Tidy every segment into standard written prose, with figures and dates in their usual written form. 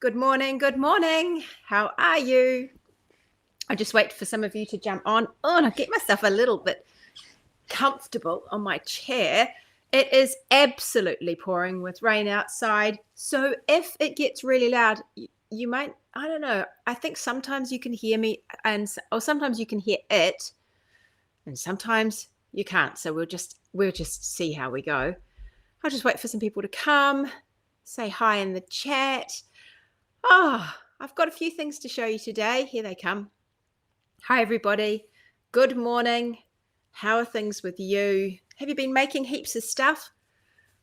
Good morning. Good morning. How are you? I just wait for some of you to jump on. Oh, and I get myself a little bit comfortable on my chair. It is absolutely pouring with rain outside. So if it gets really loud, you might, I don't know. I think sometimes you can hear me or sometimes you can hear it and sometimes you can't. So we'll just see how we go. I'll just wait for some people to come, say hi in the chat. I've got a few things to show you today. Here they come. Hi, everybody. Good morning. How are things with you? Have you been making heaps of stuff?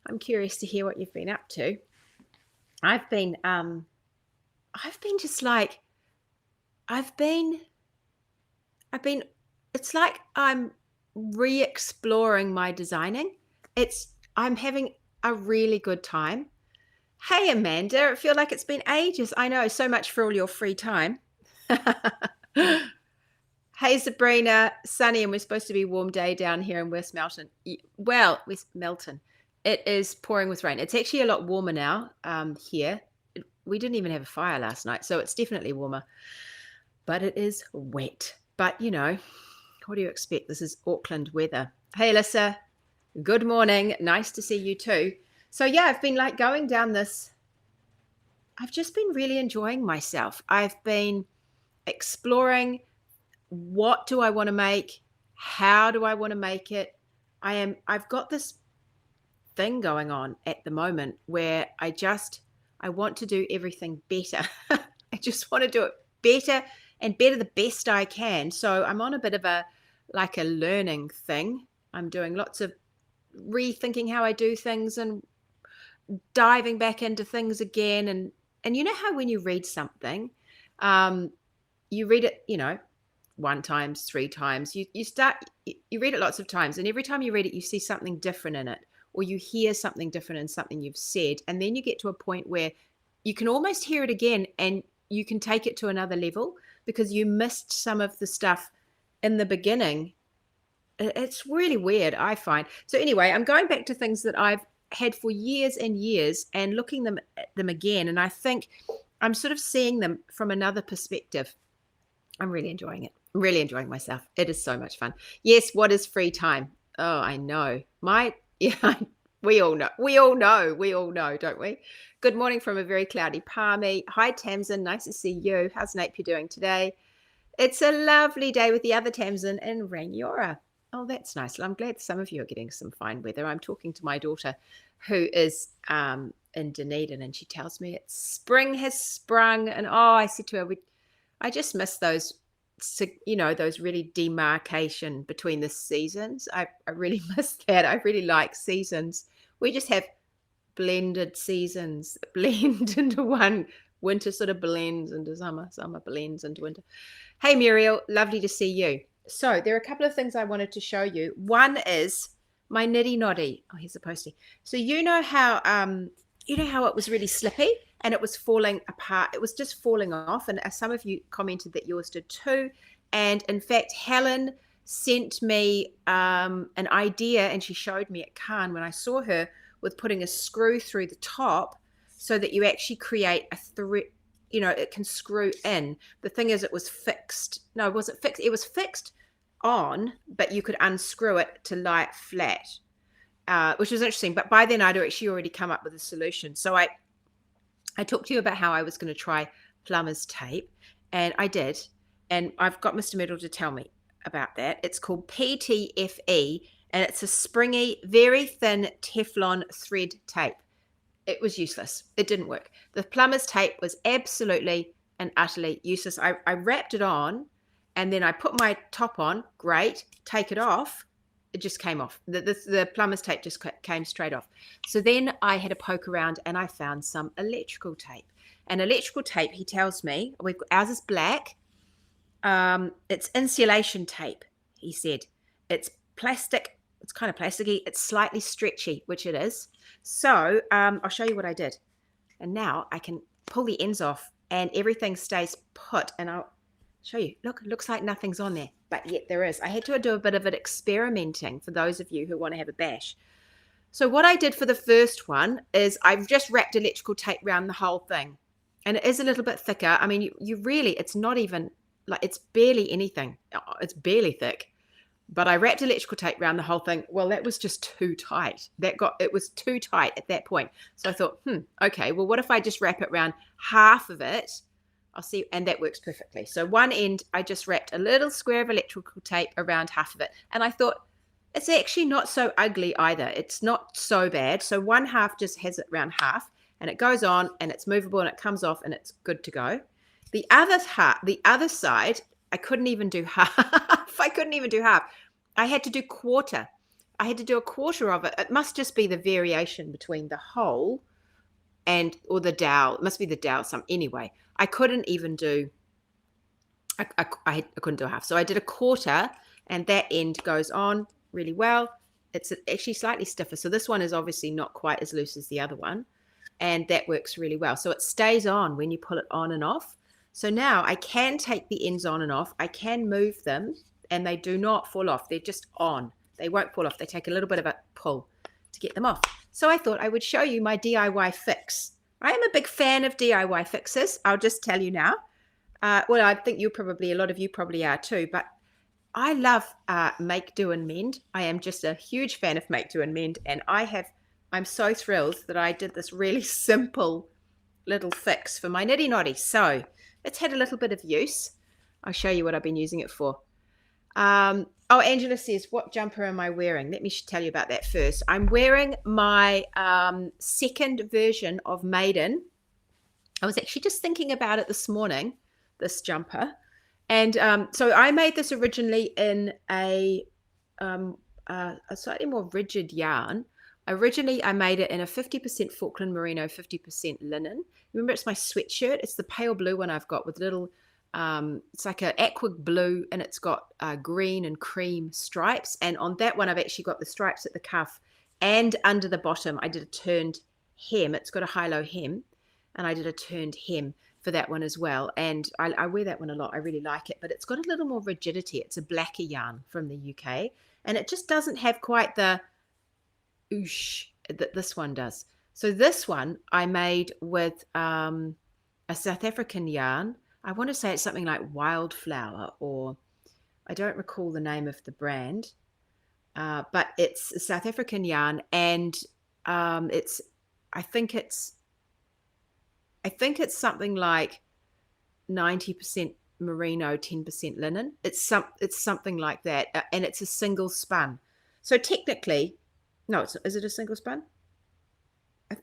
I'm curious to hear what you've been up to. I've been it's like I'm re-exploring my designing. I'm having a really good time. Hey, Amanda, I feel like it's been ages. I know, so much for all your free time. Hey, Sabrina, sunny, and we're supposed to be a warm day down here in West Melton. Well, West Melton. It is pouring with rain. It's actually a lot warmer now here. We didn't even have a fire last night, so it's definitely warmer. But it is wet. But, you know, what do you expect? This is Auckland weather. Hey, Alyssa, good morning. Nice to see you too. So yeah, I've been like going down this. I've just been really enjoying myself. I've been exploring what do I want to make? How do I want to make it? I've got this thing going on at the moment where I want to do everything better. I just want to do it better and better the best I can. So I'm on a bit of a learning thing. I'm doing lots of rethinking how I do things and diving back into things again. And you know how when you read something, you read it, 1 time, 3 times, you read it lots of times. And every time you read it, you see something different in it, or you hear something different in something you've said. And then you get to a point where you can almost hear it again and you can take it to another level because you missed some of the stuff in the beginning. It's really weird, I find. So anyway, I'm going back to things that I've had for years and years and looking at them again. And I think I'm sort of seeing them from another perspective. I'm really enjoying it. I'm really enjoying myself. It is so much fun. Yes, what is free time? Oh, I know. We all know, don't we? Good morning from a very cloudy Palmy. Hi, Tamsin. Nice to see you. How's Napier doing today? It's a lovely day with the other Tamsin in Rangiora. Oh, that's nice. Well, I'm glad some of you are getting some fine weather. I'm talking to my daughter who is in Dunedin, and she tells me spring has sprung. And I said to her, I just miss those, those really demarcation between the seasons. I really miss that. I really like seasons. We just have blended seasons that blend into one. Winter sort of blends into summer. Summer blends into winter. Hey, Muriel, lovely to see you. So there are a couple of things I wanted to show you. One is my Nitty-naughty. Oh, here's a postie. So you know how it was really slippy and it was falling apart. It was just falling off. And some of you commented that yours did too. And in fact, Helen sent me an idea, and she showed me at Cannes when I saw her with putting a screw through the top so that you actually create a thread. It can screw in. The thing is, it was fixed. No, was it fixed? It was fixed on, but you could unscrew it to lie it flat, which was interesting. But by then, I'd actually already come up with a solution. So I talked to you about how I was going to try plumber's tape, and I did. And I've got Mr. Myrtle to tell me about that. It's called PTFE, and it's a springy, very thin Teflon thread tape. It was useless. It didn't work. The plumber's tape was absolutely and utterly useless. I wrapped it on, and then I put my top on. Great. Take it off. It just came off. The plumber's tape just came straight off. So then I had a poke around, and I found some electrical tape. And electrical tape, he tells me, ours is black. It's insulation tape, he said. It's plastic. It's kind of plasticky. It's slightly stretchy, which it is. So I'll show you what I did. And now I can pull the ends off and everything stays put. And I'll show you. Look, it looks like nothing's on there, but yet there is. I had to do a bit of it experimenting for those of you who want to have a bash. So what I did for the first one is I've just wrapped electrical tape around the whole thing. And it is a little bit thicker. I mean, you really, it's not even like, it's barely anything. It's barely thick. But I wrapped electrical tape around the whole thing. Well, that was just too tight. It was too tight at that point. So I thought, okay, well, what if I just wrap it around half of it? I'll see, and that works perfectly. So one end, I just wrapped a little square of electrical tape around half of it. And I thought, it's actually not so ugly either. It's not so bad. So one half just has it around half, and it goes on, and it's movable, and it comes off, and it's good to go. The other side, I couldn't even do half. I couldn't even do half. I had to do quarter. I had to do a quarter of it. It must just be the variation between the whole or the dowel. It must be the dowel anyway. I couldn't even do, I couldn't do a half. So I did a quarter, and that end goes on really well. It's actually slightly stiffer. So this one is obviously not quite as loose as the other one. And that works really well. So it stays on when you pull it on and off. So now I can take the ends on and off. I can move them, and they do not fall off. They're just on. They won't fall off. They take a little bit of a pull to get them off. So I thought I would show you my DIY fix. I am a big fan of DIY fixes. I'll just tell you now. Well, I think a lot of you probably are too, but I love make, do, and mend. I am just a huge fan of make, do, and mend. And I'm so thrilled that I did this really simple little fix for my Nitty-naughty. So it's had a little bit of use. I'll show you what I've been using it for. Angela says, what jumper am I wearing? Let me tell you about that first. I'm wearing my second version of Maiden. I was actually just thinking about it this morning, this jumper. And so I made this originally in a slightly more rigid yarn. Originally, I made it in a 50% Falkland Merino, 50% linen. Remember, it's my sweatshirt. It's the pale blue one I've got with little, it's like an aqua blue, and it's got green and cream stripes. And on that one, I've actually got the stripes at the cuff, and under the bottom, I did a turned hem. It's got a high-low hem, and I did a turned hem for that one as well. And I wear that one a lot. I really like it, but it's got a little more rigidity. It's a blacker yarn from the UK, and it just doesn't have quite the oosh that this one does. So this one I made with a South African yarn. I want to say it's something like Wildflower, or I don't recall the name of the brand, but it's a South African yarn, and I think it's something like 90% merino, 10% linen. It's something like that, and it's a single spun. So technically, no, is it a single spun?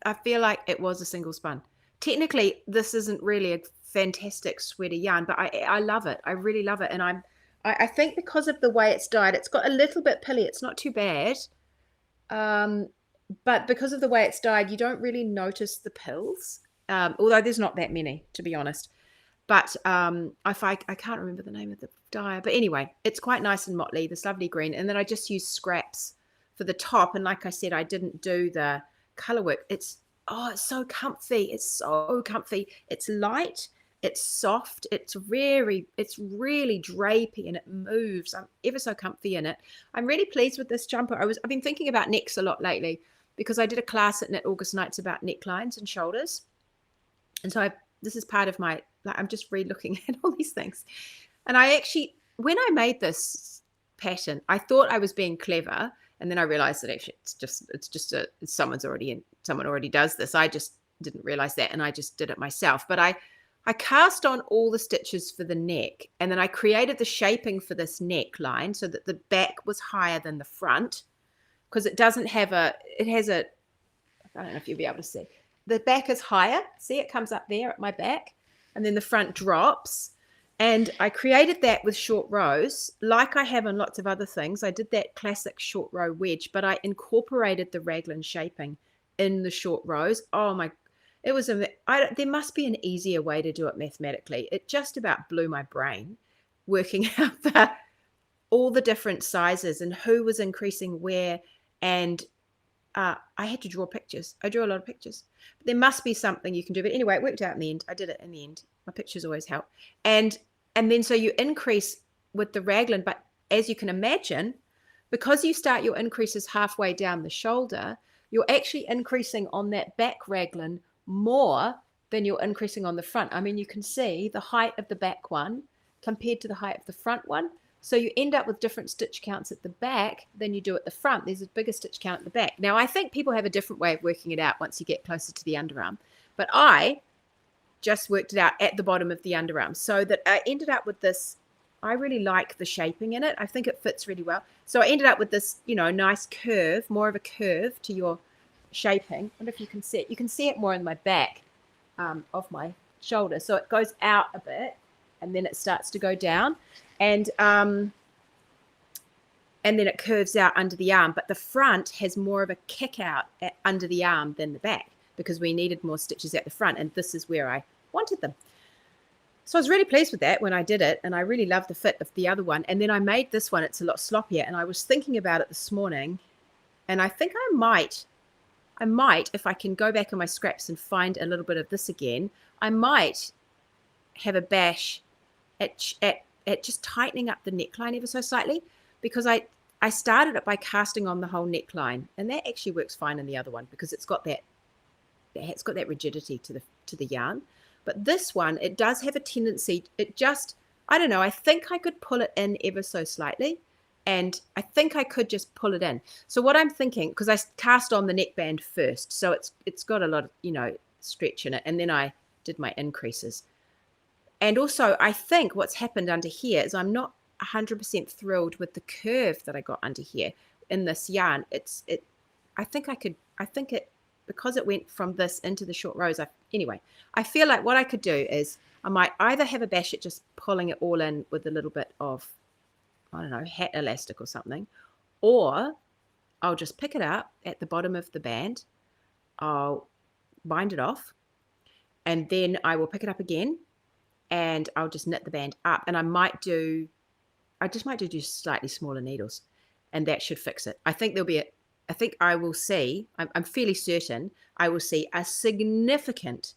I feel like it was a single spun. Technically, this isn't really a fantastic sweater yarn, but I love it. I really love it, and I think because of the way it's dyed, it's got a little bit pilly. It's not too bad, but because of the way it's dyed, you don't really notice the pills. Although there's not that many, to be honest. But I can't remember the name of the dye. But anyway, it's quite nice and motley, this lovely green. And then I just used scraps for the top. And like I said, I didn't do the color work. It's so comfy. It's so comfy. It's light. It's soft. It's really drapey, and it moves. I'm ever so comfy in it. I'm really pleased with this jumper. I've been thinking about necks a lot lately, because I did a class at Knit August Nights about necklines and shoulders. And so this is part of my, I'm just re-looking at all these things. And when I made this pattern, I thought I was being clever. And then I realized that actually someone already does this. I just didn't realize that, and I just did it myself. But I cast on all the stitches for the neck, and then I created the shaping for this neckline so that the back was higher than the front, because it has I don't know if you'll be able to see. The back is higher. See, it comes up there at my back, and then the front drops. And I created that with short rows, like I have on lots of other things. I did that classic short row wedge, but I incorporated the raglan shaping in the short rows. Oh my, there must be an easier way to do it mathematically. It just about blew my brain, working out all the different sizes and who was increasing where. And I had to draw pictures. I drew a lot of pictures. But there must be something you can do. But anyway, it worked out in the end. I did it in the end. My pictures always help. And then so you increase with the raglan. But as you can imagine, because you start your increases halfway down the shoulder, you're actually increasing on that back raglan more then you're increasing on the front. I mean, you can see the height of the back one compared to the height of the front one. So you end up with different stitch counts at the back than you do at the front. There's a bigger stitch count at the back. Now, I think people have a different way of working it out once you get closer to the underarm. But I just worked it out at the bottom of the underarm so that I ended up with this. I really like the shaping in it. I think it fits really well. So I ended up with this, nice curve, more of a curve to your shaping. I wonder if you can see it. You can see it more in my back of my shoulder. So it goes out a bit and then it starts to go down. And then it curves out under the arm. But the front has more of a kick out under the arm than the back because we needed more stitches at the front. And this is where I wanted them. So I was really pleased with that when I did it. And I really loved the fit of the other one. And then I made this one. It's a lot sloppier. And I was thinking about it this morning. And I think I might, if I can go back in my scraps and find a little bit of this again, I might have a bash at just tightening up the neckline ever so slightly, because I started it by casting on the whole neckline, and that actually works fine in the other one because it's got that rigidity to the yarn. But this one, it does have a tendency, I don't know, I think I could pull it in ever so slightly, and I think I could just pull it in. So what I'm thinking, because I cast on the neckband first, so it's got a lot of stretch in it, and then I did my increases. And also, I think what's happened under here is I'm not 100% thrilled with the curve that I got under here in this yarn. I think because it went from this into the short rows. Anyway, I feel like what I could do is I might either have a bash at just pulling it all in with a little bit of, I don't know, hat elastic or something, or I'll just pick it up at the bottom of the band. I'll bind it off, and then I will pick it up again. And I'll just knit the band up, and I just might do just slightly smaller needles, and that should fix it. I think I will see, I'm fairly certain I will see a significant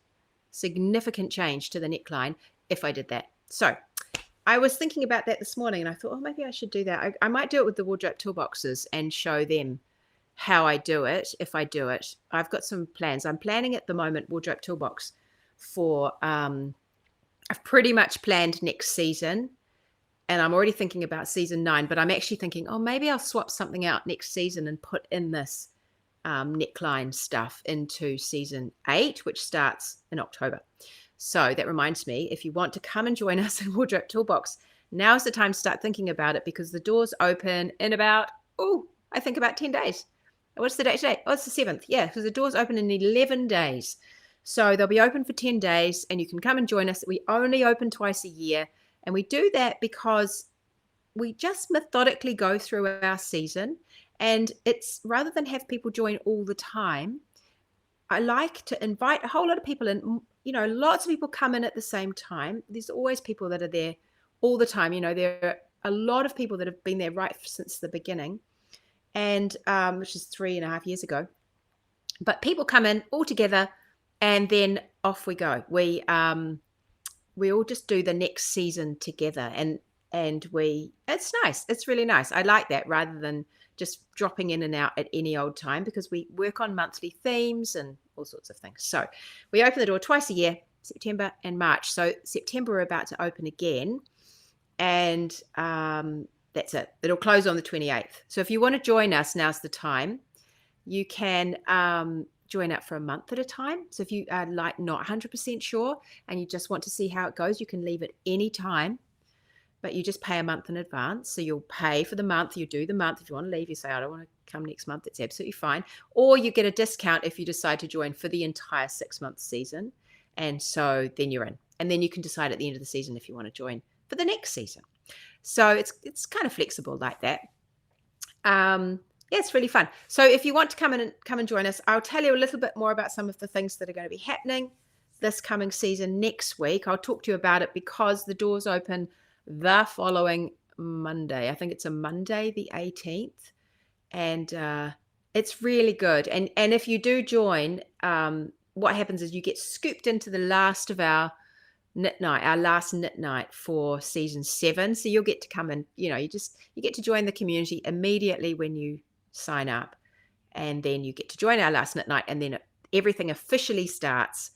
change to the neckline if I did that. So I was thinking about that this morning, and I thought, maybe I should do that. I might do it with the Wardrobe Toolboxes and show them how I do it if I do it. I've got some plans. I'm planning at the moment Wardrobe Toolbox for I've pretty much planned next season, and I'm already thinking about season 9, but I'm actually thinking, maybe I'll swap something out next season and put in this neckline stuff into season 8, which starts in October. So that reminds me, if you want to come and join us in Wardrobe Toolbox, now's the time to start thinking about it, because the doors open in about 10 days. What's the date today? It's the 7th. Yeah, because the doors open in 11 days. So they'll be open for 10 days, and you can come and join us. We only open twice a year, and we do that because we just methodically go through our season, and it's rather than have people join all the time, I like to invite a whole lot of people in. Lots of people come in at the same time. There's always people that are there all the time. There are a lot of people that have been there right since the beginning, and which is 3.5 years ago. But people come in all together, and then off we go. We all just do the next season together, and it's nice. It's really nice. I like that, rather than just dropping in and out at any old time, because we work on monthly themes and all sorts of things. So we open the door twice a year, September and March. So September we're about to open again, and that's it. It'll close on the 28th. So if you want to join us, now's the time. You can join up for a month at a time. So if you are not 100% sure and you just want to see how it goes, you can leave at any time, but you just pay a month in advance. So you'll pay for the month, you do the month. If you want to leave, you say, I don't want to come next month, it's absolutely fine. Or you get a discount if you decide to join for the entire 6-month season. And so then you're in. And then you can decide at the end of the season if you want to join for the next season. So it's kind of flexible like that. Yeah, it's really fun. So if you want to come and join us, I'll tell you a little bit more about some of the things that are going to be happening this coming season next week. I'll talk to you about it because the doors open the following Monday. I think it's a Monday, the 18th. And it's really good. And if you do join, what happens is you get scooped into the last of our knit night, our last knit night for season 7. So you'll get to come and, you get to join the community immediately when you sign up, and then you get to join our last knit night, and then everything officially starts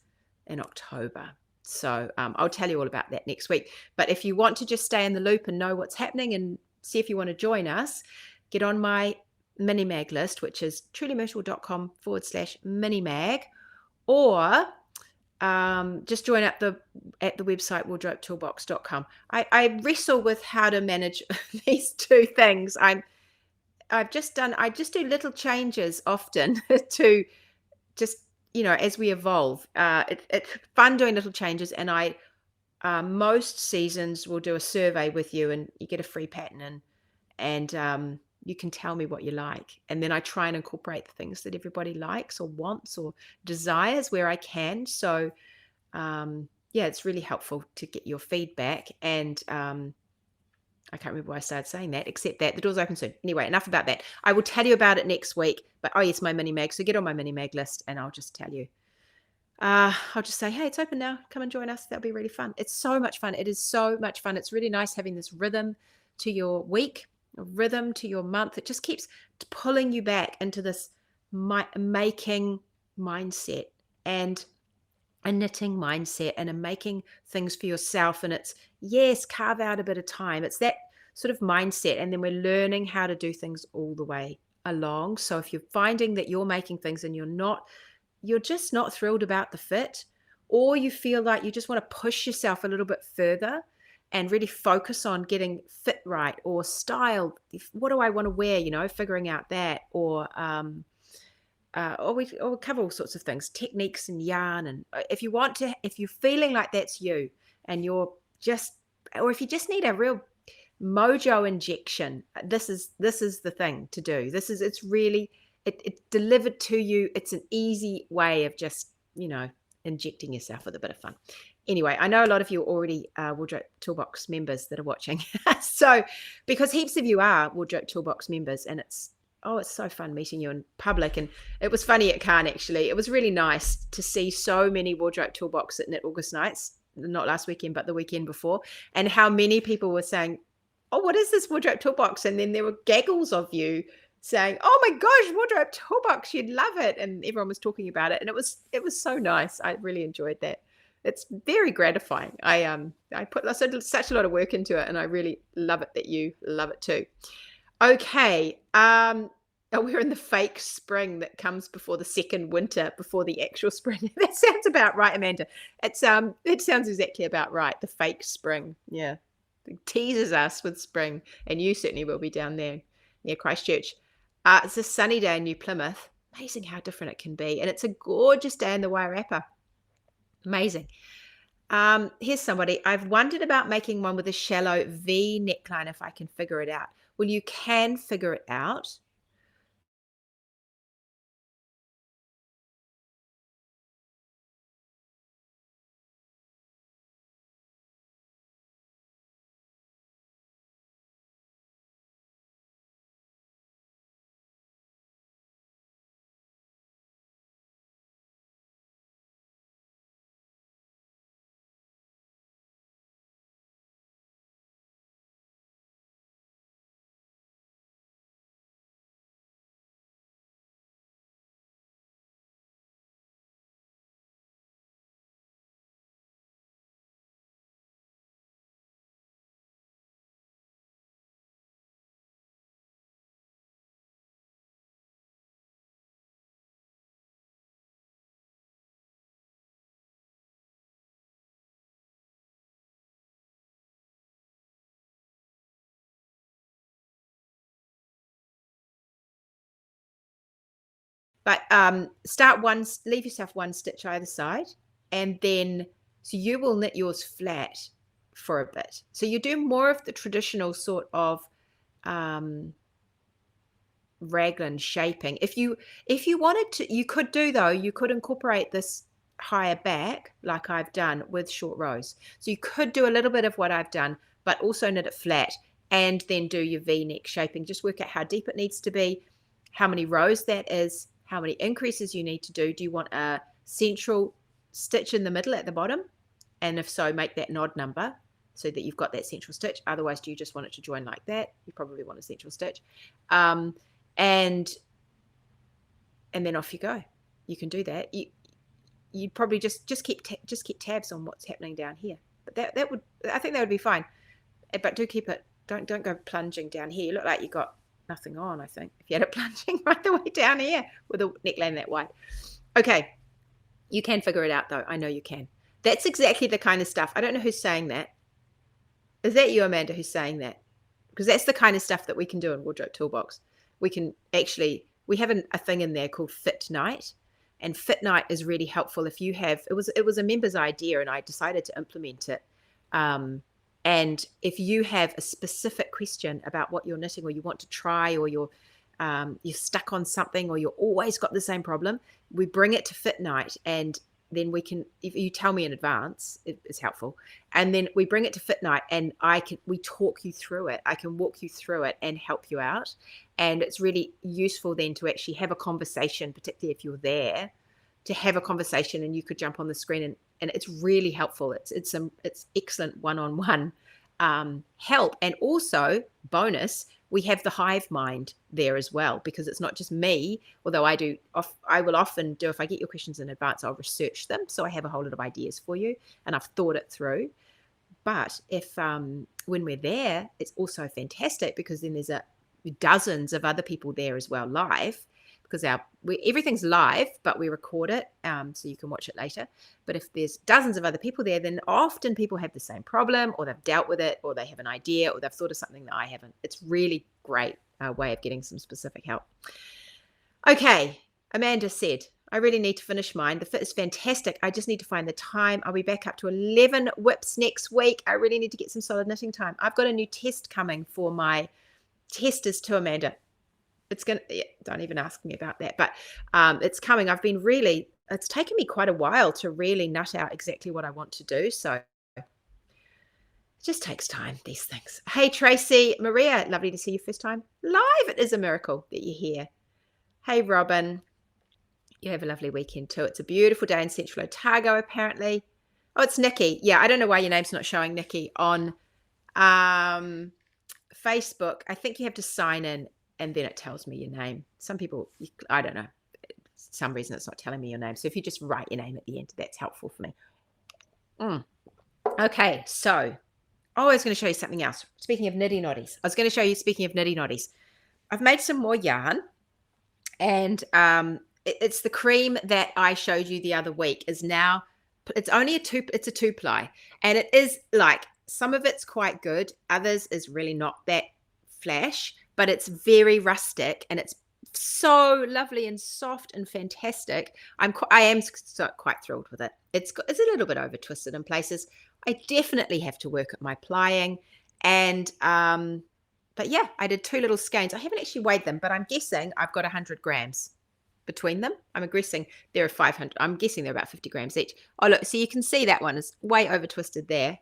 in October. So I'll tell you all about that next week. But if you want to just stay in the loop and know what's happening and see if you want to join us, get on my mini mag list, which is trulymyrtle.com/mini mag, or just join at the website wardrobetoolbox.com. I wrestle with how to manage these two things. I just do little changes often to just, as we evolve. It's fun doing little changes, and I most seasons will do a survey with you, and you get a free pattern, and you can tell me what you like, and then I try and incorporate the things that everybody likes or wants or desires where I can. So yeah, it's really helpful to get your feedback, and I can't remember why I started saying that, except that the door's open soon. Anyway, enough about that. I will tell you about it next week. But oh yes, my mini mag. So get on my mini mag list, and I'll just tell you. I'll just say, hey, it's open now. Come and join us. That'll be really fun. It's so much fun. It is so much fun. It's really nice having this rhythm to your week, a rhythm to your month. It just keeps pulling you back into this making mindset, and a knitting mindset, and a making things for yourself. And it's, yes, carve out a bit of time. It's that sort of mindset. And then we're learning how to do things all the way along. So if you're finding that you're making things and you're just not thrilled about the fit, or you feel like you just want to push yourself a little bit further and really focus on getting fit right, or style, what do I want to wear, figuring out that, or we cover all sorts of things, techniques and yarn. And if you're feeling like that's you, and or if you just need a real mojo injection, this is the thing to do. It's really, it's delivered to you. It's an easy way of just, injecting yourself with a bit of fun. Anyway, I know a lot of you are already Wardrobe Toolbox members that are watching. So, because heaps of you are Wardrobe Toolbox members, and it's so fun meeting you in public. And it was funny at Cairn, actually. It was really nice to see so many Wardrobe Toolbox at Knit August nights, not last weekend, but the weekend before, and how many people were saying, oh, what is this Wardrobe Toolbox? And then there were gaggles of you saying, oh my gosh, Wardrobe Toolbox, you'd love it. And everyone was talking about it. And it was so nice. I really enjoyed that. It's very gratifying. I put such a lot of work into it, and I really love it that you love it too. Okay. We're in the fake spring that comes before the second winter, before the actual spring. That sounds about right, Amanda. It sounds exactly about right. The fake spring. Yeah. It teases us with spring, and you certainly will be down there near Christchurch. It's a sunny day in New Plymouth. Amazing how different it can be. And it's a gorgeous day in the Wairarapa. Amazing. Here's somebody. I've wondered about making one with a shallow V neckline if I can figure it out. Well, you can figure it out. But leave yourself one stitch either side, and then, so you will knit yours flat for a bit. So you do more of the traditional sort of raglan shaping. If you wanted to, you could incorporate this higher back like I've done with short rows. So you could do a little bit of what I've done, but also knit it flat, and then do your V-neck shaping. Just work out how deep it needs to be, how many rows that is, how many increases you need to do. Do you want a central stitch in the middle at the bottom? And if so, make that an odd number so that you've got that central stitch. Otherwise, do you just want it to join like that? You probably want a central stitch. And then off you go. You can do that. you'd probably just keep tabs on what's happening down here. But that would, I think that would be fine. But do keep it. Don't go plunging down here. You look like you got nothing on, I think, if you had it plunging right the way down here with a neckline that wide. Okay, you can figure it out though. I know you can. That's exactly the kind of stuff. I don't know who's saying that. Is that you, Amanda, who's saying that? Because that's the kind of stuff that we can do in Wardrobe Toolbox. We can actually, we have a thing in there called Fit Night, and Fit Night is really helpful if you have, it was a member's idea and I decided to implement it. And if you have a specific question about what you're knitting, or you want to try, or you're stuck on something, or you're always got the same problem, we bring it to Fit Night, and then we can, if you tell me in advance, it's helpful. And then we bring it to Fit Night, and we talk you through it. I can walk you through it and help you out. And it's really useful then to actually have a conversation, particularly if you're there, to have a conversation, and you could jump on the screen, and it's really helpful. It's excellent one-on-one help. And also, bonus, we have the hive mind there as well, because it's not just me, although I will often do, if I get your questions in advance, I'll research them. So I have a whole lot of ideas for you and I've thought it through. But if when we're there, it's also fantastic, because then there's dozens of other people there as well live, because everything's live, but we record it, so you can watch it later. But if there's dozens of other people there, then often people have the same problem, or they've dealt with it, or they have an idea, or they've thought of something that I haven't. It's really great way of getting some specific help. Okay, Amanda said, I really need to finish mine. The fit is fantastic. I just need to find the time. I'll be back up to 11 whips next week. I really need to get some solid knitting time. I've got a new test coming for my testers too, Amanda. It's going to, don't even ask me about that, but it's coming. It's taken me quite a while to really nut out exactly what I want to do. So it just takes time, these things. Hey, Tracy, Maria, lovely to see you first time live. It is a miracle that you're here. Hey, Robin, you have a lovely weekend too. It's a beautiful day in Central Otago, apparently. Oh, it's Nikki. Yeah, I don't know why your name's not showing, Nikki, on Facebook. I think you have to sign in, and then it tells me your name. Some people, I don't know, some reason it's not telling me your name. So if you just write your name at the end, that's helpful for me. Okay, so I was going to show you something else. Speaking of Nitty-naughties, I've made some more yarn, and it's the cream that I showed you the other week is now, it's a 2-ply, and it is like, some of it's quite good, others is really not that flash, but it's very rustic, and it's so lovely and soft and fantastic. I am quite thrilled with it. It's a little bit over twisted in places. I definitely have to work at my plying, and but yeah, I did 2 little skeins. I haven't actually weighed them, but I'm guessing I've got 100 grams between them. I'm guessing there are 500. I'm guessing they're about 50 grams each. Oh, look, so you can see that one is way over twisted there,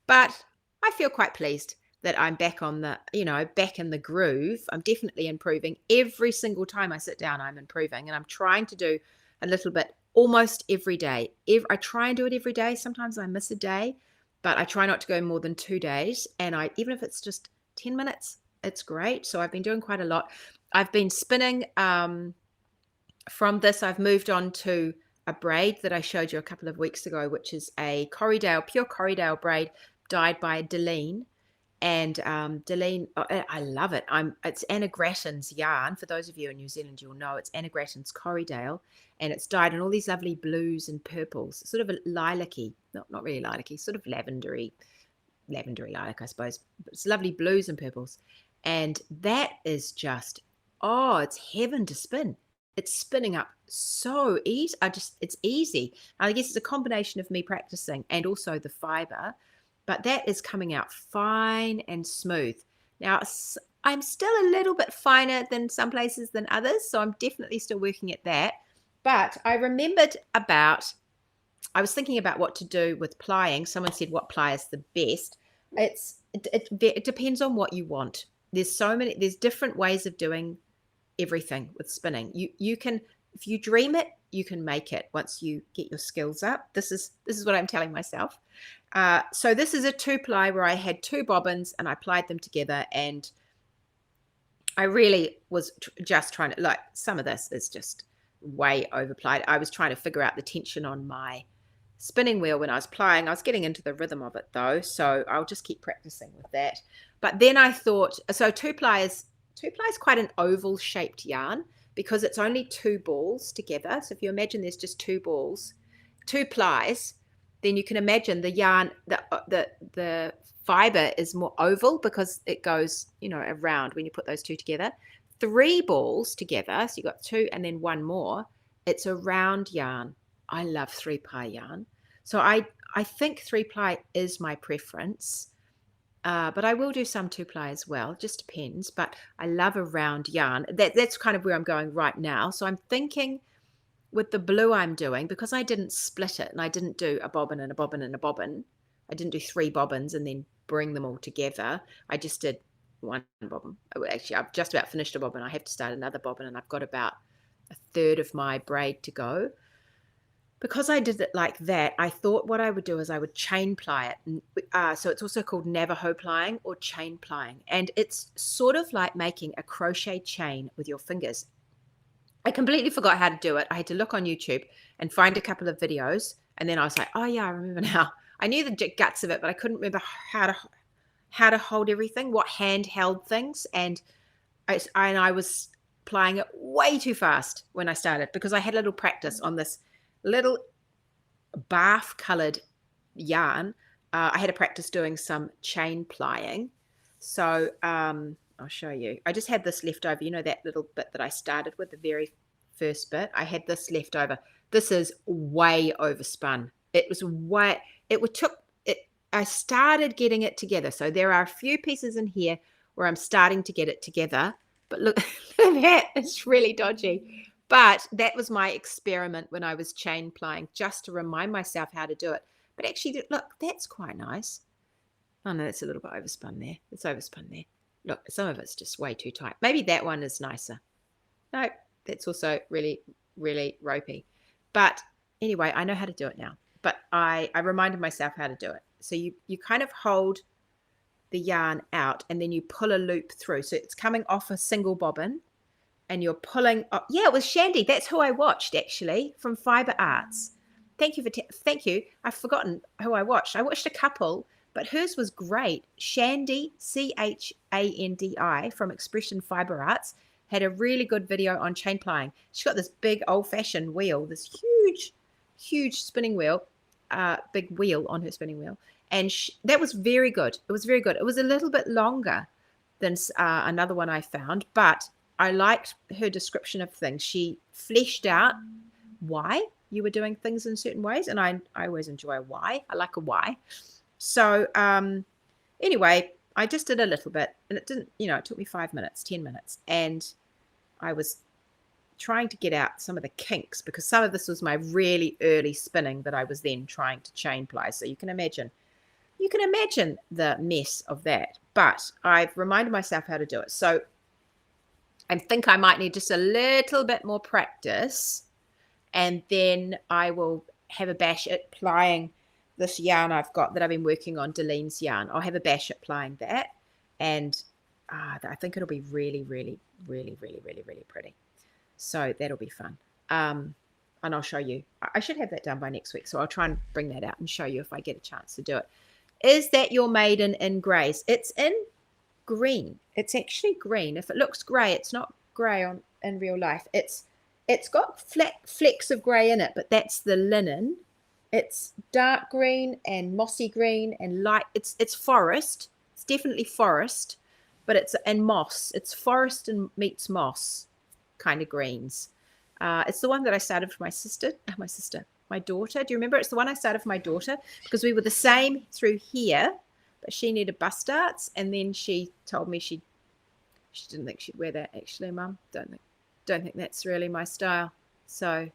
but I feel quite pleased that I'm back on back in the groove. I'm definitely improving. Every single time I sit down, I'm improving, and I'm trying to do a little bit almost every day. I try and do it every day. Sometimes I miss a day, but I try not to go more than 2 days. And even if it's just 10 minutes, it's great. So I've been doing quite a lot. I've been spinning. From this, I've moved on to a braid that I showed you a couple of weeks ago, which is a pure Corriedale braid dyed by Deline. And Deline, I love it. It's Anna Grattan's yarn. For those of you in New Zealand, you'll know it's Anna Grattan's Corriedale, and it's dyed in all these lovely blues and purples, sort of a lilac-y, not really lilac-y, sort of lavendery lilac, I suppose. But it's lovely blues and purples, and that is just, it's heaven to spin. It's spinning up so easy. It's easy. I guess it's a combination of me practicing and also the fiber. But that is coming out fine and smooth. Now, I'm still a little bit finer than some places than others, so I'm definitely still working at that. But I was thinking about what to do with plying. Someone said, what ply is the best? It depends on what you want. There's different ways of doing everything with spinning. You can, if you dream it, you can make it once you get your skills up. This is what I'm telling myself. So this is a 2-ply where I had 2 bobbins and I plied them together, and I really was just trying to, like, some of this is just way overplied. I was trying to figure out the tension on my spinning wheel when I was plying. I was getting into the rhythm of it though, so I'll just keep practicing with that. But then I thought, so two ply is quite an oval shaped yarn because it's only 2 balls together. So if you imagine there's just 2 balls, 2 plies, then you can imagine the yarn, the fiber is more oval because it goes, around when you put those 2 together. 3 balls together, so you've got 2 and then 1 more, it's a round yarn. I love 3-ply yarn. So I think 3-ply is my preference, but I will do some 2-ply as well, just depends. But I love a round yarn. That's kind of where I'm going right now. So I'm thinking with the blue I'm doing, because I didn't split it and I didn't do a bobbin and a bobbin and a bobbin. I didn't do 3 bobbins and then bring them all together. I just did 1 bobbin. Actually, I've just about finished a bobbin. I have to start another bobbin and I've got about a third of my braid to go. Because I did it like that, I thought what I would do is I would chain ply it. So it's also called Navajo plying or chain plying. And it's sort of like making a crochet chain with your fingers. I completely forgot how to do it. I had to look on YouTube and find a couple of videos. And then I was like, oh yeah, I remember now. I knew the guts of it, but I couldn't remember how to hold everything, what hand held things. And I was plying it way too fast when I started because I had a little practice on this little bath colored yarn. I had to practice doing some chain plying. So I'll show you. I just had this left over, that little bit that I started with, the very first bit. I had this left over. This is way overspun. I started getting it together. So there are a few pieces in here where I'm starting to get it together. But look at that, it's really dodgy. But that was my experiment when I was chain plying, just to remind myself how to do it. But actually, look, that's quite nice. Oh, no, it's a little bit overspun there. It's overspun there. Look, some of it's just way too tight. Maybe that one is nicer. No, that's also really, really ropey. But anyway, I know how to do it now. But I reminded myself how to do it. So you kind of hold the yarn out and then you pull a loop through. So it's coming off a single bobbin. And you're pulling up. Yeah, it was Shandy. That's who I watched, actually, from Fiber Arts. Thank you. I've forgotten who I watched. I watched a couple, but hers was great. Shandy, Chandi, from Expression Fiber Arts, had a really good video on chain plying. She's got this big old-fashioned wheel, this huge spinning wheel, big wheel on her spinning wheel. And that was very good. It was very good. It was a little bit longer than another one I found, but I liked her description of things. She fleshed out why you were doing things in certain ways. And I always enjoy a why. I like a why. So anyway, I just did a little bit. And it didn't, it took me 5 minutes, 10 minutes. And I was trying to get out some of the kinks because some of this was my really early spinning that I was then trying to chain ply. So you can imagine the mess of that. But I've reminded myself how to do it. So I think I might need just a little bit more practice, and then I will have a bash at plying this yarn I've got that I've been working on, Delene's yarn. I'll have a bash at plying that, and I think it'll be really, really, really, really, really, really pretty. So that'll be fun. And I'll show you. I should have that done by next week, so I'll try and bring that out and show you if I get a chance to do it. Is that your maiden in grays? It's in green. It's actually green. If it looks grey, it's not grey in real life. It's got flecks of grey in it, but that's the linen. It's dark green and mossy green and light. It's forest. It's definitely forest, but and moss. It's forest and meets moss kind of greens. It's the one that I started for my daughter. Do you remember? It's the one I started for my daughter because we were the same through here. But she needed bust darts, and then she told me she didn't think she'd wear that. Actually, Mum, don't think that's really my style. So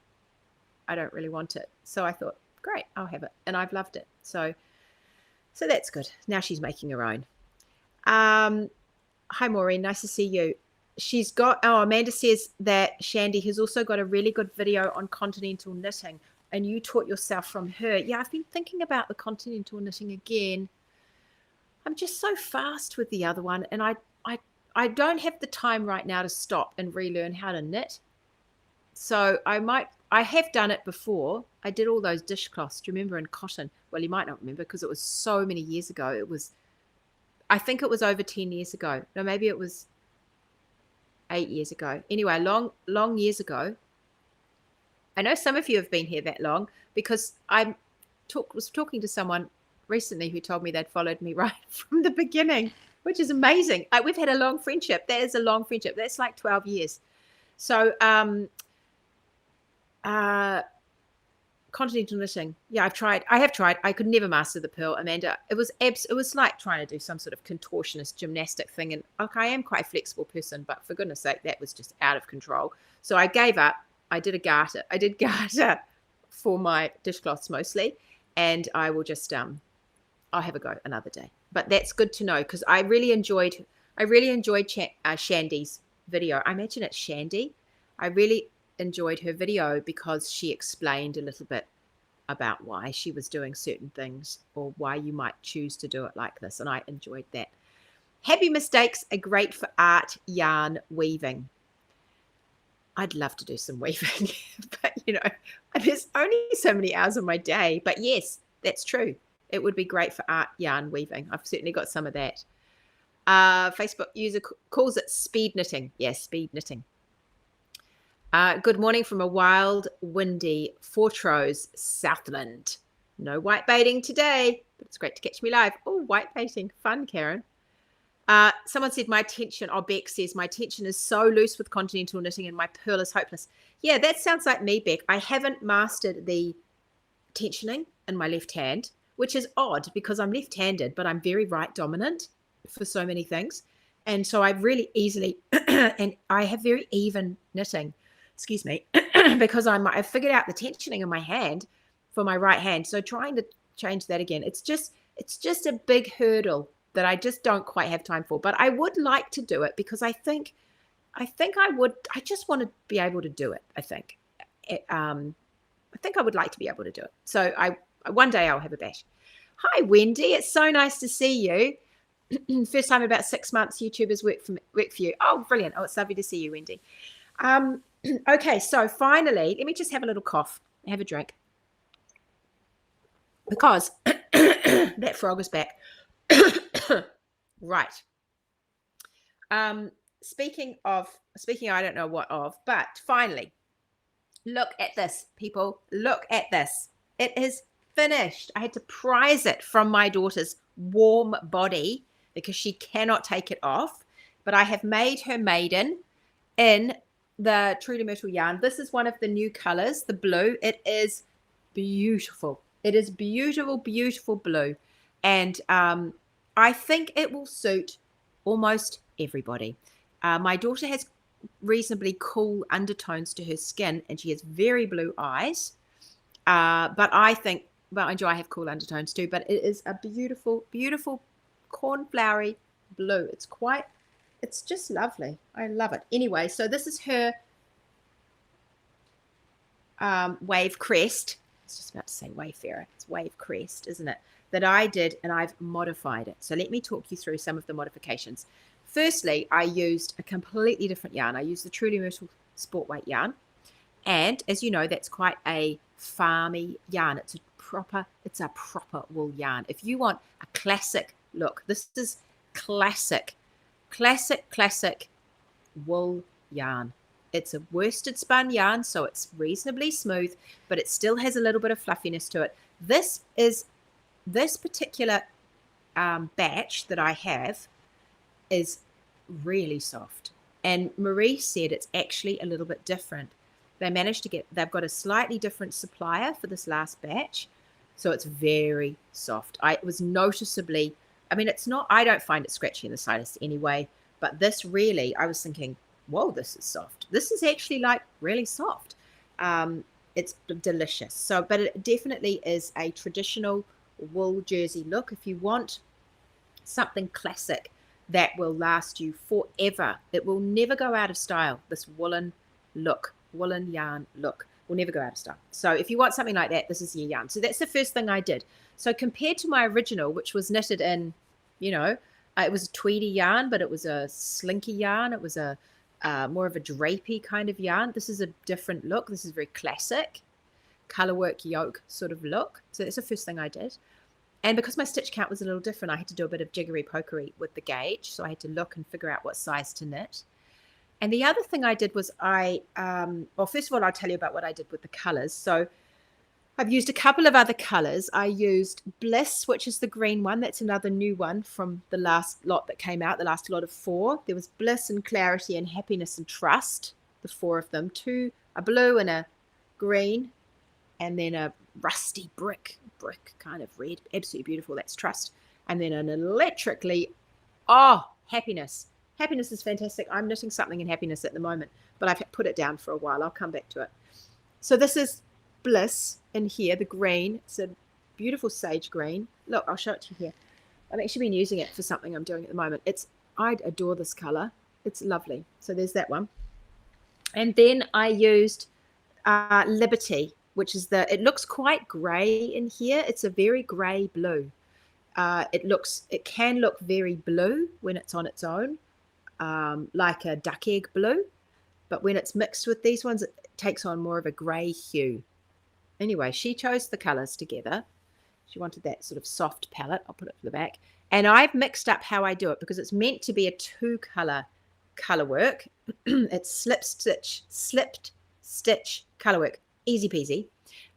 I don't really want it. So I thought, great, I'll have it, and I've loved it. So that's good. Now she's making her own. Hi, Maureen. Nice to see you. She's got. Oh, Amanda says that Shandy has also got a really good video on continental knitting, and you taught yourself from her. Yeah, I've been thinking about the continental knitting again. I'm just so fast with the other one, and I don't have the time right now to stop and relearn how to knit. So I have done it before. I did all those dishcloths. Do you remember, in cotton? Well, you might not remember because it was so many years ago. I think it was over 10 years ago. No, maybe it was 8 years ago. Anyway, long years ago. I know some of you have been here that long because I was talking to someone recently who told me they'd followed me right from the beginning, which is amazing. We've had a long friendship. That is a long friendship. That's like 12 years. So, continental knitting. Yeah, I have tried. I could never master the purl, Amanda. It was like trying to do some sort of contortionist gymnastic thing. And I am quite a flexible person, but for goodness sake, that was just out of control. So I gave up. I did garter for my dishcloths mostly, and I will just I'll have a go another day. But that's good to know because I really enjoyed Shandy's video. I imagine it's Shandy. I really enjoyed her video because she explained a little bit about why she was doing certain things or why you might choose to do it like this, and I enjoyed that. Happy mistakes are great for art yarn weaving. I'd love to do some weaving, but there's only so many hours of my day. But yes, that's true. It would be great for art yarn weaving. I've certainly got some of that. Facebook user calls it speed knitting. Yes, speed knitting. Good morning from a wild, windy Fortrose, Southland. No white baiting today, but it's great to catch me live. Oh, white baiting. Fun, Karen. Someone said Beck says, my tension is so loose with continental knitting and my purl is hopeless. Yeah, that sounds like me, Beck. I haven't mastered the tensioning in my left hand, which is odd because I'm left-handed, but I'm very right dominant for so many things. And so I really easily, and I have very even knitting, excuse me, because I've figured out the tensioning in my hand for my right hand. So trying to change that again, it's just a big hurdle that I just don't quite have time for. But I would like to do it because I think I just want to be able to do it. I think I would like to be able to do it. So one day I'll have a bash. Hi, Wendy. It's so nice to see you. First time in about 6 months YouTubers work for you. Oh, brilliant. Oh, it's lovely to see you, Wendy. Okay, so finally, let me just have a little cough. Have a drink. Because that frog is back. Right. Speaking I don't know what of, but finally, look at this, people. Look at this. It is finished. I had to prise it from my daughter's warm body because she cannot take it off. But I have made her maiden in the Truly Myrtle yarn. This is one of the new colors, the blue. It is beautiful. It is beautiful, beautiful blue. And I think it will suit almost everybody. My daughter has reasonably cool undertones to her skin, and she has very blue eyes. But I think, well, I have cool undertones too, but it is a beautiful, beautiful cornflowery blue. It's just lovely. I love it. Anyway, so this is her wave crest. I was just about to say wayfarer. It's wave crest, isn't it? That I did, and I've modified it. So let me talk you through some of the modifications. Firstly, I used a completely different yarn. I used the Truly Myrtle Sport Weight yarn. And as you know, that's quite a farmy yarn. It's a proper wool yarn. If you want a classic look, this is classic wool yarn. It's a worsted spun yarn, so it's reasonably smooth, but it still has a little bit of fluffiness to it. This particular batch that I have is really soft. And Marie said it's actually a little bit different. They've got a slightly different supplier for this last batch. So it's very soft. It was noticeably, it's not, I don't find it scratchy in the slightest anyway, but this really, I was thinking, whoa, this is soft. This is actually like really soft. It's delicious. So, but it definitely is a traditional wool jersey look. If you want something classic that will last you forever, it will never go out of style. This woolen yarn look will never go out of style. So if you want something like that, this is your yarn. So that's the first thing I did. So compared to my original, which was knitted in, it was a tweedy yarn, but it was a slinky yarn. It was a more of a drapey kind of yarn. This is a different look. This is very classic color work yoke sort of look. So that's the first thing I did. And because my stitch count was a little different, I had to do a bit of jiggery pokery with the gauge. So I had to look and figure out what size to knit. And the other thing I did was well, first of all, I'll tell you about what I did with the colors. So I've used a couple of other colors. I used Bliss, which is the green one. That's another new one from the last lot that came out, the last lot of 4. There was Bliss and Clarity and Happiness and Trust, the 4 of them. 2, a blue and a green, and then a rusty brick kind of red. Absolutely beautiful. That's Trust. And then an electrically, Happiness. Happiness is fantastic. I'm knitting something in Happiness at the moment, but I've put it down for a while. I'll come back to it. So this is Bliss in here, the green. It's a beautiful sage green. Look, I'll show it to you here. I've actually been using it for something I'm doing at the moment. I adore this color. It's lovely. So there's that one. And then I used Liberty, which is it looks quite gray in here. It's a very gray blue. It can look very blue when it's on its own, like a duck egg blue. But when it's mixed with these ones, it takes on more of a gray hue. Anyway, she chose the colors together. She wanted that sort of soft palette. I'll put it for the back. And I've mixed up how I do it because it's meant to be a 2-color color work. It's slipped stitch color work. Easy peasy.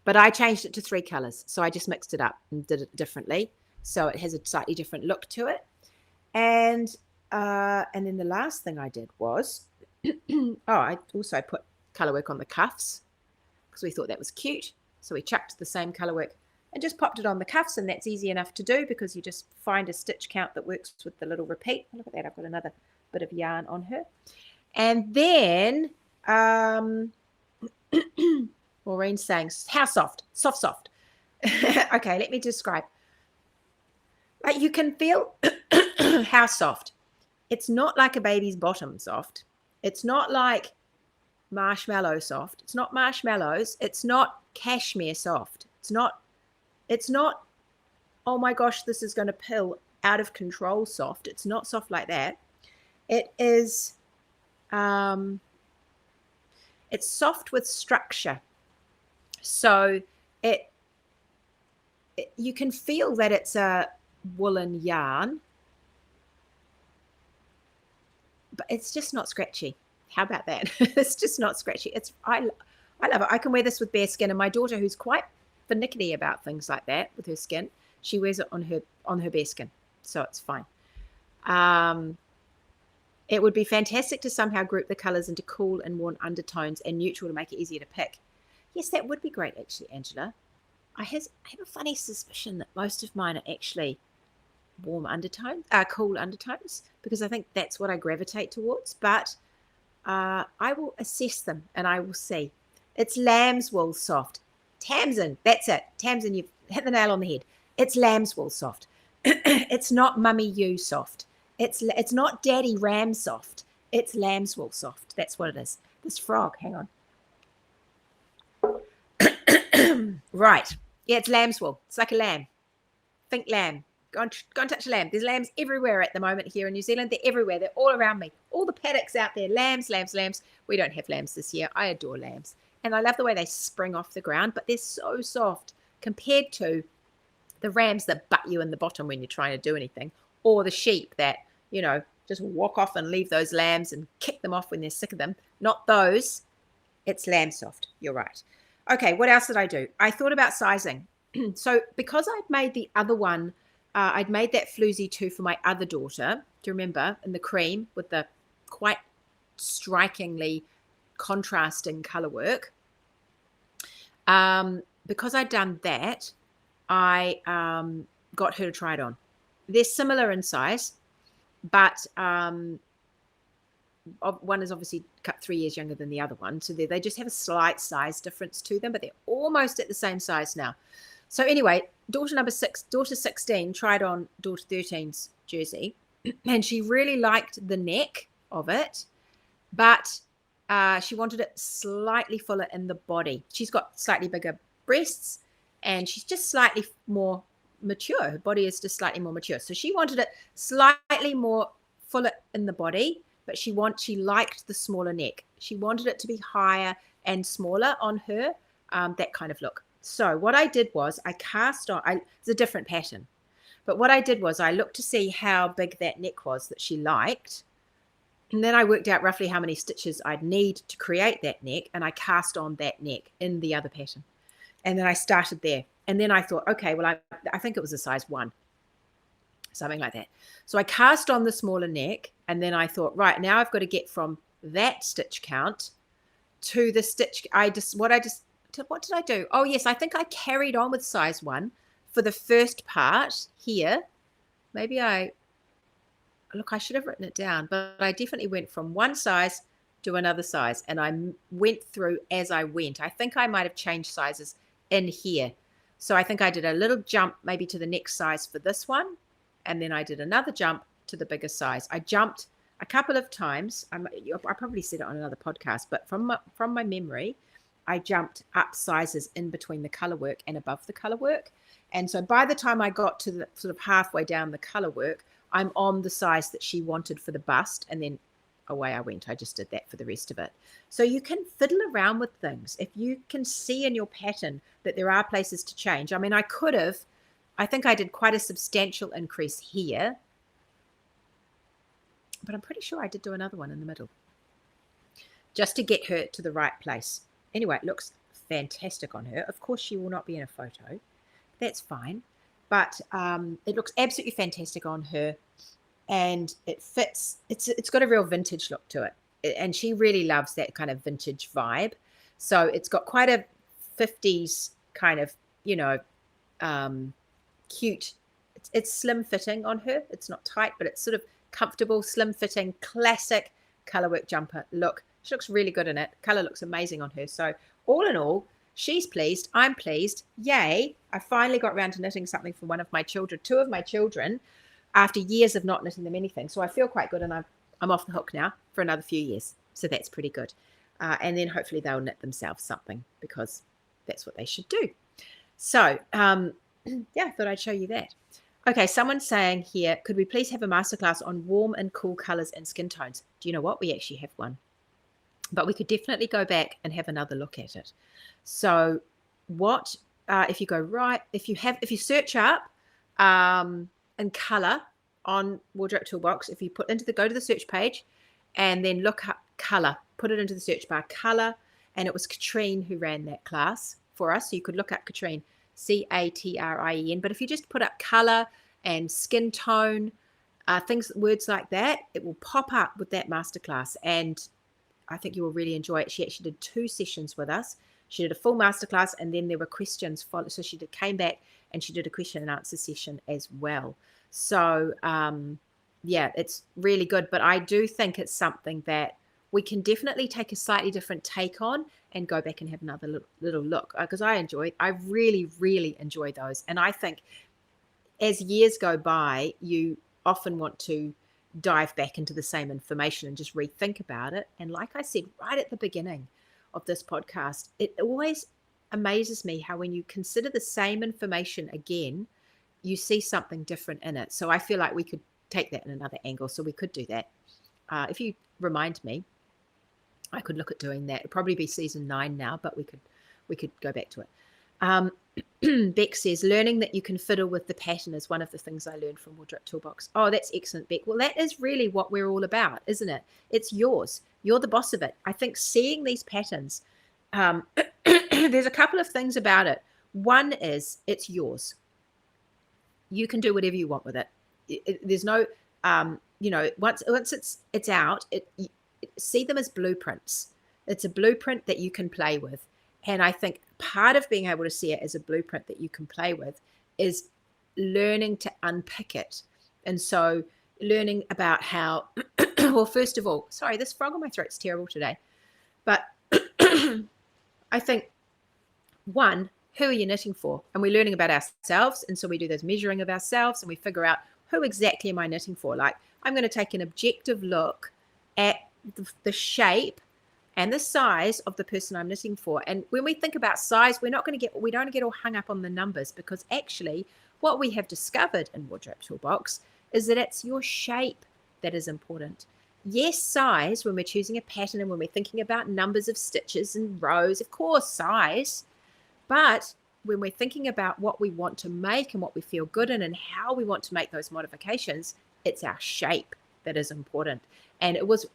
But I changed it to 3 colors. So I just mixed it up and did it differently. So it has a slightly different look to it. And then the last thing I did was, I also put color work on the cuffs because we thought that was cute. So we chucked the same color work and just popped it on the cuffs, and that's easy enough to do because you just find a stitch count that works with the little repeat. Look at that, I've got another bit of yarn on her. And then Maureen's saying, how soft? Soft. Okay, let me describe. Like you can feel how soft. It's not like a baby's bottom soft. It's not like marshmallow soft. It's not marshmallows. It's not cashmere soft. It's not, oh my gosh, this is going to pill out of control soft. It's not soft like that. It is, it's soft with structure. So you can feel that it's a woolen yarn, but it's just not scratchy. How about that? It's just not scratchy. I love it. I can wear this with bare skin, and my daughter, who's quite finicky about things like that with her skin, she wears it on her bare skin, so it's fine. It would be fantastic to somehow group the colors into cool and warm undertones and neutral to make it easier to pick. Yes, that would be great, actually, Angela. I have a funny suspicion that most of mine are actually warm undertones, cool undertones, because I think that's what I gravitate towards. But I will assess them and I will see. It's lamb's wool soft. Tamsin, that's it. Tamsin, you've hit the nail on the head. It's lamb's wool soft. It's not mummy you soft. It's not daddy ram soft. It's lamb's wool soft. That's what it is. This frog, hang on. Right. Yeah, it's lamb's wool. It's like a lamb. Think lamb. Go and touch a lamb. There's lambs everywhere at the moment here in New Zealand. They're everywhere. They're all around me. All the paddocks out there. Lambs. We don't have lambs this year. I adore lambs. And I love the way they spring off the ground, but they're so soft compared to the rams that butt you in the bottom when you're trying to do anything, or the sheep that, just walk off and leave those lambs and kick them off when they're sick of them. Not those. It's lamb soft. You're right. Okay, what else did I do? I thought about sizing. So because I'd made the other one, I'd made that floozy too for my other daughter. Do you remember? In the cream with the quite strikingly contrasting color work. Because I'd done that, I got her to try it on. They're similar in size, but one is obviously cut 3 years younger than the other one. So they just have a slight size difference to them, but they're almost at the same size now. So anyway, daughter 16 tried on daughter 13's jersey, and she really liked the neck of it, but she wanted it slightly fuller in the body. She's got slightly bigger breasts, and she's just slightly more mature. Her body is just slightly more mature. So she wanted it slightly more fuller in the body, but she liked the smaller neck. She wanted it to be higher and smaller on her, that kind of look. So what I did was I cast on, it's a different pattern, but what I did was I looked to see how big that neck was that she liked. And then I worked out roughly how many stitches I'd need to create that neck, and I cast on that neck in the other pattern. And then I started there. And then I thought, okay, well, I think it was a size 1, something like that. So I cast on the smaller neck, and then I thought, right, now I've got to get from that stitch count to the stitch. What did I do? Oh, yes, I think I carried on with size 1 for the first part here. Maybe look, I should have written it down, but I definitely went from one size to another size, and I went through as I went. I think I might have changed sizes in here. So I think I did a little jump maybe to the next size for this one, and then I did another jump to the bigger size. I jumped a couple of times. I probably said it on another podcast, but from my memory, I jumped up sizes in between the color work and above the color work. And so by the time I got to the sort of halfway down the color work, I'm on the size that she wanted for the bust, and then away I went. I just did that for the rest of it. So you can fiddle around with things. If you can see in your pattern that there are places to change. I mean, I think I did quite a substantial increase here, but I'm pretty sure I did do another one in the middle just to get her to the right place. Anyway, it looks fantastic on her. Of course, she will not be in a photo. That's fine. But it looks absolutely fantastic on her, and it fits. It's got a real vintage look to it, and she really loves that kind of vintage vibe. So it's got quite a 50s kind of, cute. It's slim fitting on her. It's not tight, but it's sort of comfortable, slim fitting, classic colorwork jumper look. She looks really good in it. Color looks amazing on her. So all in all, she's pleased. I'm pleased. Yay. I finally got around to knitting something for two of my children, after years of not knitting them anything. So I feel quite good, and I'm off the hook now for another few years. So that's pretty good. And then hopefully they'll knit themselves something, because that's what they should do. So, yeah, I thought I'd show you that. Okay, someone's saying here, could we please have a masterclass on warm and cool colors and skin tones? Do you know what? We actually have one. But we could definitely go back and have another look at it. So if you go right, if you search up in color on Wardrobe Toolbox, if you go to the search page and then look up color, put it into the search bar, color, and it was Katrine who ran that class for us. So you could look up Katrine, Catrien. But if you just put up color and skin tone, words like that, it will pop up with that masterclass. And I think you will really enjoy it. She actually did 2 sessions with us. She did a full masterclass, and then there were questions followed. So she came back and she did a question and answer session as well. So yeah, it's really good. But I do think it's something that we can definitely take a slightly different take on and go back and have another little look, because I really, really enjoy those. And I think as years go by, you often want to dive back into the same information and just rethink about it. And like I said right at the beginning of this podcast, it always amazes me how when you consider the same information again, you see something different in it. So I feel like we could take that in another angle. So we could do that. If you remind me, I could look at doing that. It'd probably be season 9 now, but we could go back to it. Beck says, learning that you can fiddle with the pattern is one of the things I learned from Wardrobe Toolbox. Oh, that's excellent, Beck. Well, that is really what we're all about, isn't it? It's yours. You're the boss of it. I think seeing these patterns, there's a couple of things about it. One is it's yours. You can do whatever you want with it. There's no, once it's out, see them as blueprints. It's a blueprint that you can play with. And I think part of being able to see it as a blueprint that you can play with is learning to unpick it. And so learning about how, well, first of all, sorry, this frog on my throat's terrible today. But I think, one, who are you knitting for? And we're learning about ourselves. And so we do this measuring of ourselves and we figure out who exactly am I knitting for? Like, I'm going to take an objective look at the shape and the size of the person I'm knitting for. And when we think about size, we don't get all hung up on the numbers, because actually what we have discovered in Wardrobe Toolbox is that it's your shape that is important. yes, size when we're choosing a pattern and when we're thinking about numbers of stitches and rows, of course, size. But when we're thinking about what we want to make and what we feel good in and how we want to make those modifications, it's our shape that is important. And it was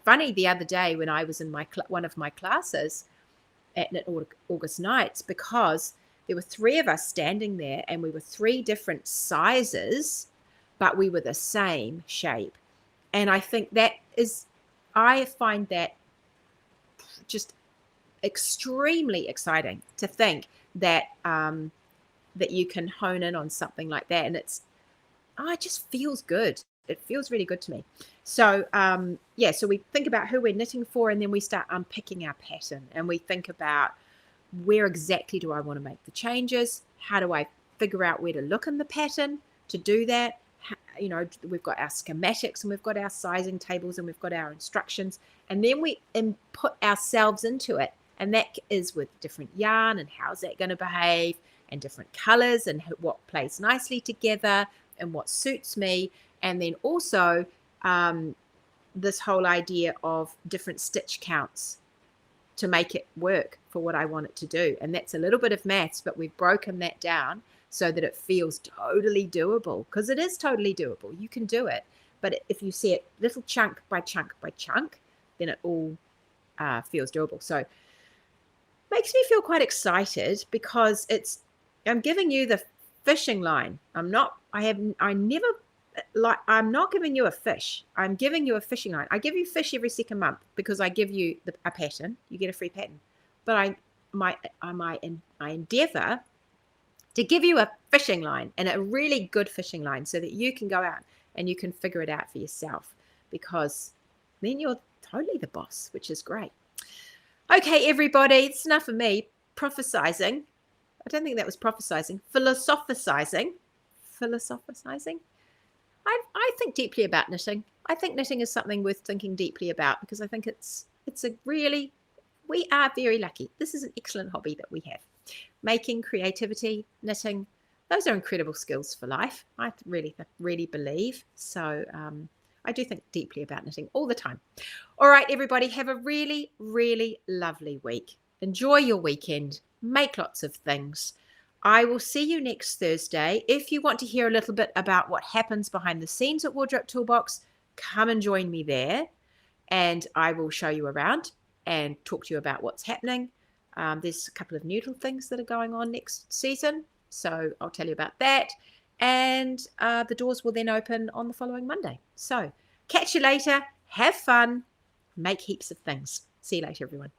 funny the other day when I was in one of my classes at August Nights, because there were 3 of us standing there and we were 3 different sizes, but we were the same shape. And I think I find that just extremely exciting to think that that you can hone in on something like that, and it just feels good. It feels really good to me. So so we think about who we're knitting for, and then we start unpicking our pattern, and we think about where exactly do I want to make the changes? How do I figure out where to look in the pattern to do that? We've got our schematics and we've got our sizing tables and we've got our instructions, and then we input ourselves into it, and that is with different yarn and how's that going to behave, and different colors and what plays nicely together and what suits me. And then also this whole idea of different stitch counts to make it work for what I want it to do. And that's a little bit of maths, but we've broken that down so that it feels totally doable, because it is totally doable. You can do it. But if you see it little chunk by chunk by chunk, then it all feels doable. So it makes me feel quite excited, because I'm giving you the fishing line. I'm not giving you a fish. I'm giving you a fishing line. I give you fish every second month because I give you a pattern. You get a free pattern. But I endeavor to give you a fishing line, and a really good fishing line, so that you can go out and you can figure it out for yourself, because then you're totally the boss, which is great. Okay, everybody, it's enough of me prophesizing. I don't think that was prophesizing. Philosophizing. I think deeply about knitting. I think knitting is something worth thinking deeply about, because I think we are very lucky. This is an excellent hobby that we have. Making, creativity, knitting, those are incredible skills for life. I really believe. So I do think deeply about knitting all the time. All right, everybody, have a really, really lovely week. Enjoy your weekend. Make lots of things. I will see you next Thursday. If you want to hear a little bit about what happens behind the scenes at Wardrobe Toolbox, come and join me there, and I will show you around and talk to you about what's happening. There's a couple of noodle things that are going on next season, so I'll tell you about that. And the doors will then open on the following Monday. So catch you later. Have fun. Make heaps of things. See you later, everyone.